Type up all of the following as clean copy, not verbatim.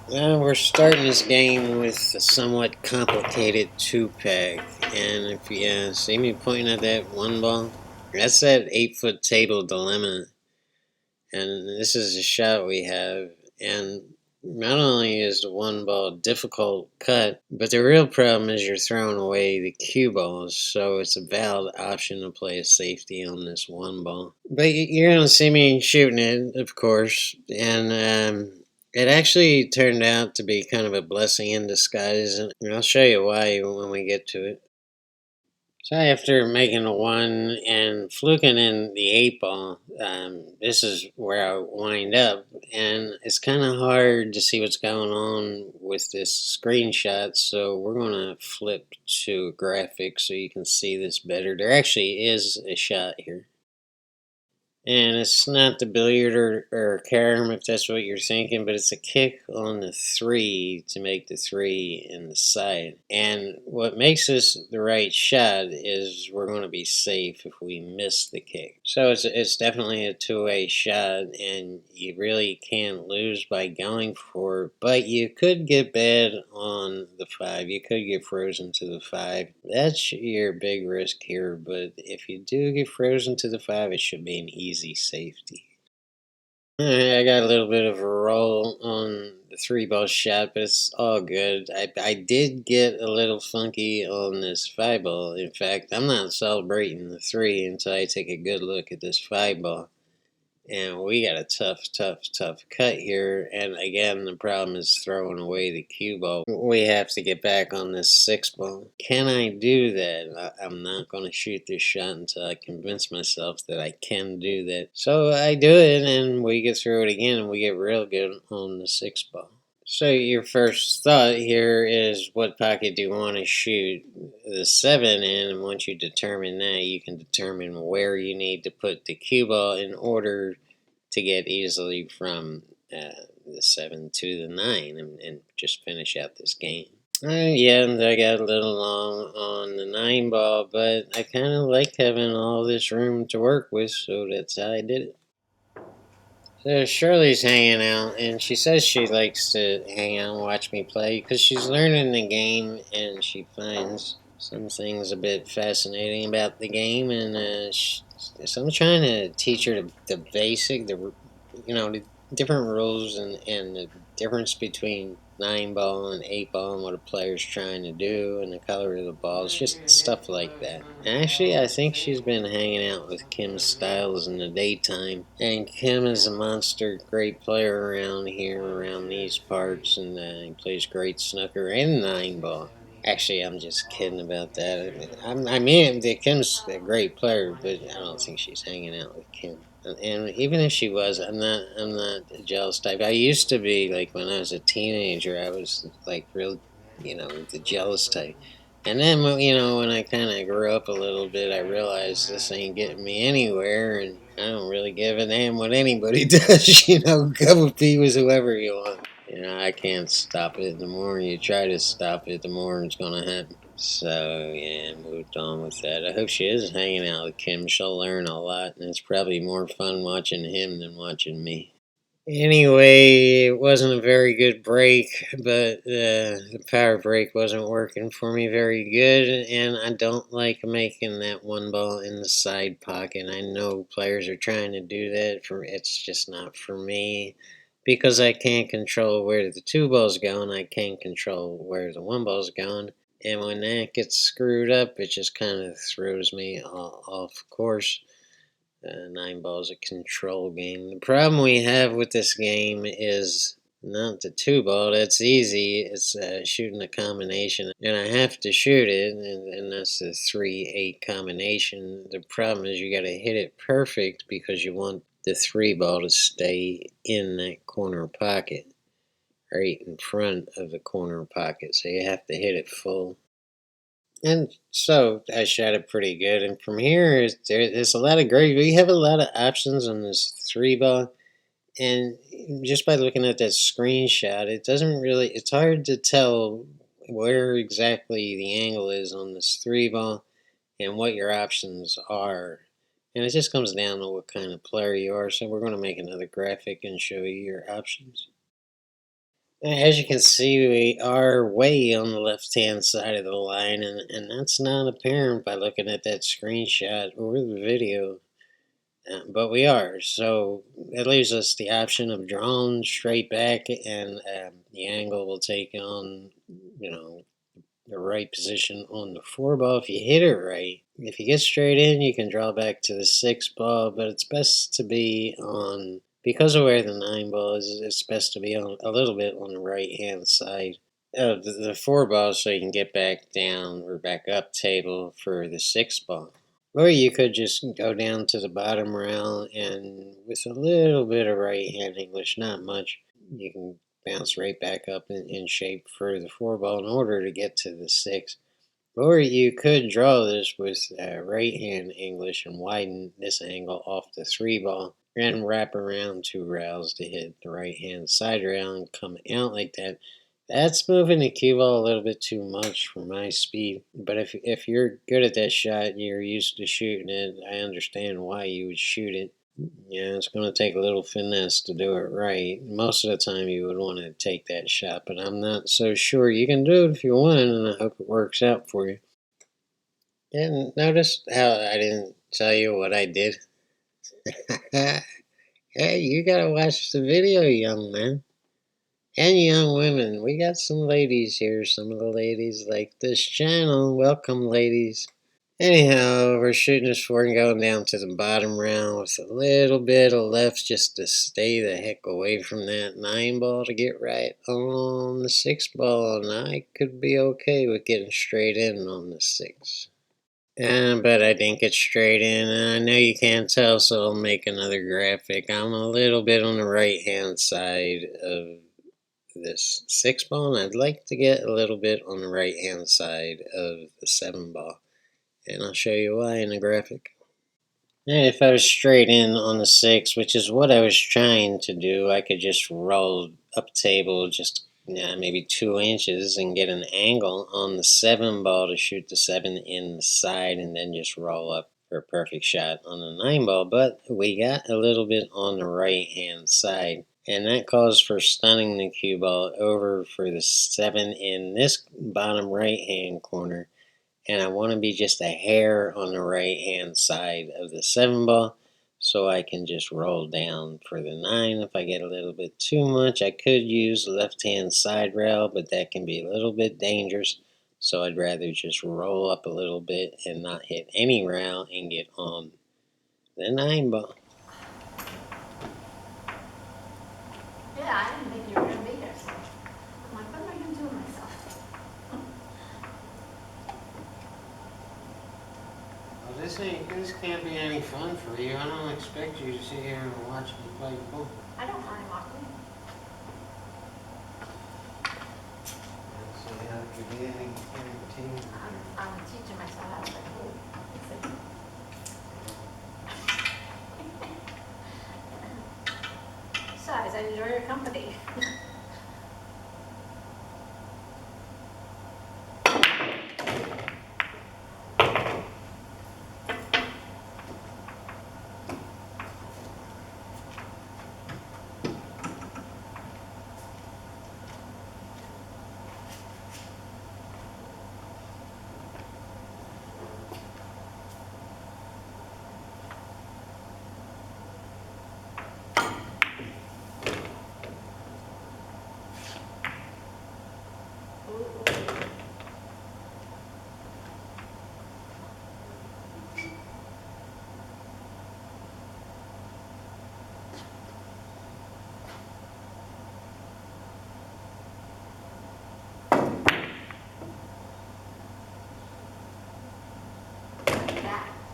We're starting this game with a somewhat complicated two-pack, and if you see me pointing at that one ball, that's that 8-foot table dilemma, and this is a shot we have, and not only is the one ball difficult cut, but the real problem is you're throwing away the cue balls, so it's a valid option to play a safety on this one ball. But you're going to see me shooting it, of course, and it actually turned out to be kind of a blessing in disguise, and I'll show you why when we get to it. So after making a one and fluking in the 8 ball, this is where I wind up, and it's kind of hard to see what's going on with this screenshot. So we're gonna flip to graphics so you can see this better. There actually is a shot here. And it's not the billiard or carom if that's what you're thinking, but it's a kick on the three to make the three in the side. And what makes this the right shot is we're going to be safe if we miss the kick. So it's definitely a two-way shot, and you really can't lose by going for it. But you could get bad on the five. You could get frozen to the five. That's your big risk here. But if you do get frozen to the five, it should be an easy safety. I got a little bit of a roll on the 3 ball shot, but it's all good. I did get a little funky on this 5 ball. In fact, I'm not celebrating the three until I take a good look at this 5 ball. And we got a tough cut here. And again, the problem is throwing away the cue ball. We have to get back on this 6 ball. Can I do that? I'm not going to shoot this shot until I convince myself that I can do that. So I do it, and we get through it again, and we get real good on the 6 ball. So your first thought here is what pocket do you want to shoot the 7 in, and once you determine that, you can determine where you need to put the cue ball in order to get easily from the 7 to the 9 and just finish out this game. Yeah, I got a little long on the 9 ball, but I kind of like having all this room to work with, so that's how I did it. So Shirley's hanging out, and she says she likes to hang out and watch me play because she's learning the game, and she finds some things a bit fascinating about the game. And so I'm trying to teach her the basic, the different rules and the difference between 9 ball and 8 ball and what a player's trying to do and the color of the balls, just stuff like that. And actually, I think she's been hanging out with Kim Stiles in the daytime. And Kim is a monster, great player around here, around these parts, and he plays great snooker and 9 ball. Actually, I'm just kidding about that. I mean, Kim's a great player, but I don't think she's hanging out with Kim. And even if she was, I'm not a jealous type. I used to be, like when I was a teenager. I was like real, the jealous type. And then when I kind of grew up a little bit, I realized this ain't getting me anywhere, and I don't really give a damn what anybody does. Go with be with whoever you want. I can't stop it. The more you try to stop it, the more it's gonna happen. So yeah, moved on with that. I hope she is hanging out with Kim. She'll learn a lot, and it's probably more fun watching him than watching me. Anyway, it wasn't a very good break, but the power break wasn't working for me very good, and I don't like making that one ball in the side pocket. I know players are trying to do that. It's just not for me because I can't control where the 2 ball's going. I can't control where the 1 ball's going, and when that gets screwed up, it just kind of throws me off course. 9 ball is a control game. The problem we have with this game is not the 2 ball. That's easy. It's shooting a combination, and I have to shoot it, and that's the 3-8 combination. The problem is you got to hit it perfect because you want the 3 ball to stay in that corner pocket, right in front of the corner pocket. So you have to hit it full. And so I shot it pretty good. And from here, there's a lot of great. We have a lot of options on this 3 ball. And just by looking at that screenshot, it doesn't really, it's hard to tell where exactly the angle is on this 3 ball and what your options are. And it just comes down to what kind of player you are. So we're going to make another graphic and show you your options. As you can see, we are way on the left-hand side of the line, and that's not apparent by looking at that screenshot or the video. But we are, so it leaves us the option of drawing straight back, and the angle will take on, you know, the right position on the 4 ball if you hit it right. If you get straight in, you can draw back to the 6 ball, but it's best to be on, because of where the 9 ball is, it's best to be on a little bit on the right hand side of the 4 ball so you can get back down or back up table for the 6 ball. Or you could just go down to the bottom rail and with a little bit of right hand English, not much, you can bounce right back up in shape for the 4 ball in order to get to the 6. Or you could draw this with right hand English and widen this angle off the 3 ball and wrap around 2 rails to hit the right hand side rail and come out like that. That's moving the cue ball a little bit too much for my speed, but if you're good at that shot, you're used to shooting it, I understand why you would shoot it. Yeah, it's going to take a little finesse to do it right. Most of the time you would want to take that shot, but I'm not so sure you can do it if you want, and I hope it works out for you. And notice how I didn't tell you what I did? Hey, you gotta watch the video, young man. And young women. We got some ladies here. Some of the ladies like this channel. Welcome, ladies. Anyhow, we're shooting this 4 and going down to the bottom round with a little bit of left just to stay the heck away from that 9 ball to get right on the 6 ball. And I could be okay with getting straight in on the 6. But I didn't get straight in, and I know you can't tell, so I'll make another graphic. I'm a little bit on the right hand side of this 6 ball, and I'd like to get a little bit on the right hand side of the 7 ball, and I'll show you why in the graphic. And if I was straight in on the 6, which is what I was trying to do, I could just roll up table just maybe 2 inches and get an angle on the 7 ball to shoot the 7 in the side and then just roll up for a perfect shot on the 9 ball. But we got a little bit on the right hand side, and that calls for stunning the cue ball over for the 7 in this bottom right hand corner. And I want to be just a hair on the right hand side of the 7 ball so I can just roll down for the 9. If I get a little bit too much, I could use left hand side rail, but that can be a little bit dangerous, so I'd rather just roll up a little bit and not hit any rail and get on the 9 ball. Yeah, I didn't think you were going to be there, so I'm like, what am I going to do with myself? This can't be any fun for you. I don't expect you to sit here and watch me play pool. I don't mind walking. So how could be any team? I'm teaching myself how to play pool. Besides, I enjoy your company.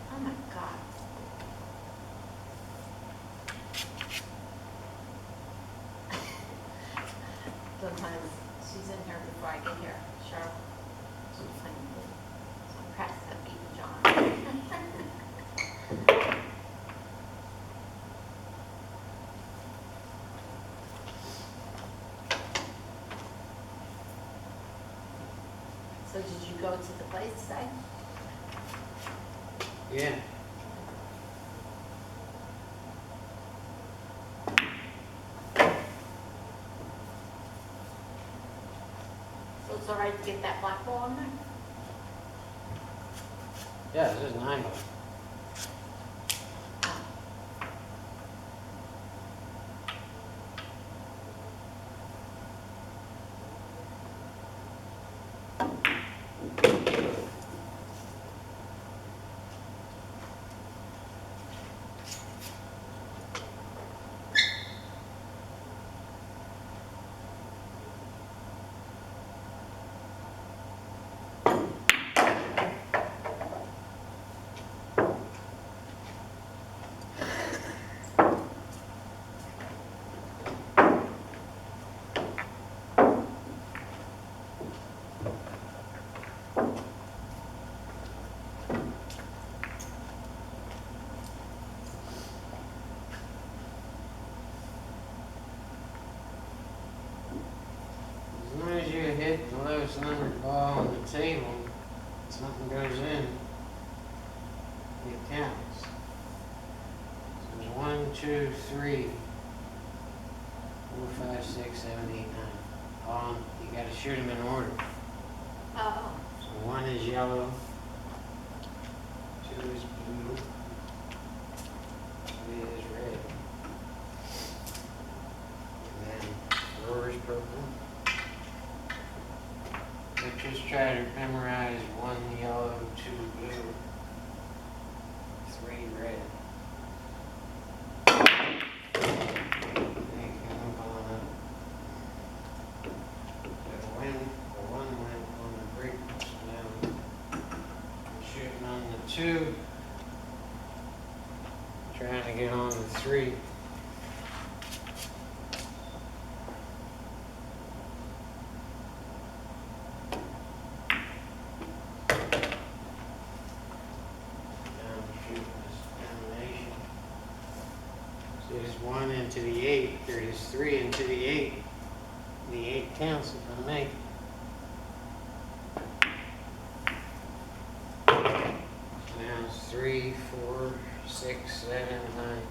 Oh my God. Sometimes she's in here before I get here. Cheryl. She's playing pool. So I'm practicing at beating John. So did you go to the place today? Yeah. it's all right to get that black ball in there? Yeah, this is 9 ball. As long as you hit the lowest numbered ball on the table, something goes in, it counts. So there's 1, 2, 3, 4, 5, 6, 7, 8, 9. You gotta shoot them in order. Oh, So 1 is yellow, 2 is blue, 3 is red, and then 4 is purple. But just try to memorize 1 yellow, 2 blue, 3 red. They can move on up. The 1 went on the brick, so now I'm shooting on the 2, trying to get on the 3. There's 1 into the 8, there's 3 into the 8. The 8 counts if I make it. Now it's 3, 4, 6, 7, 9.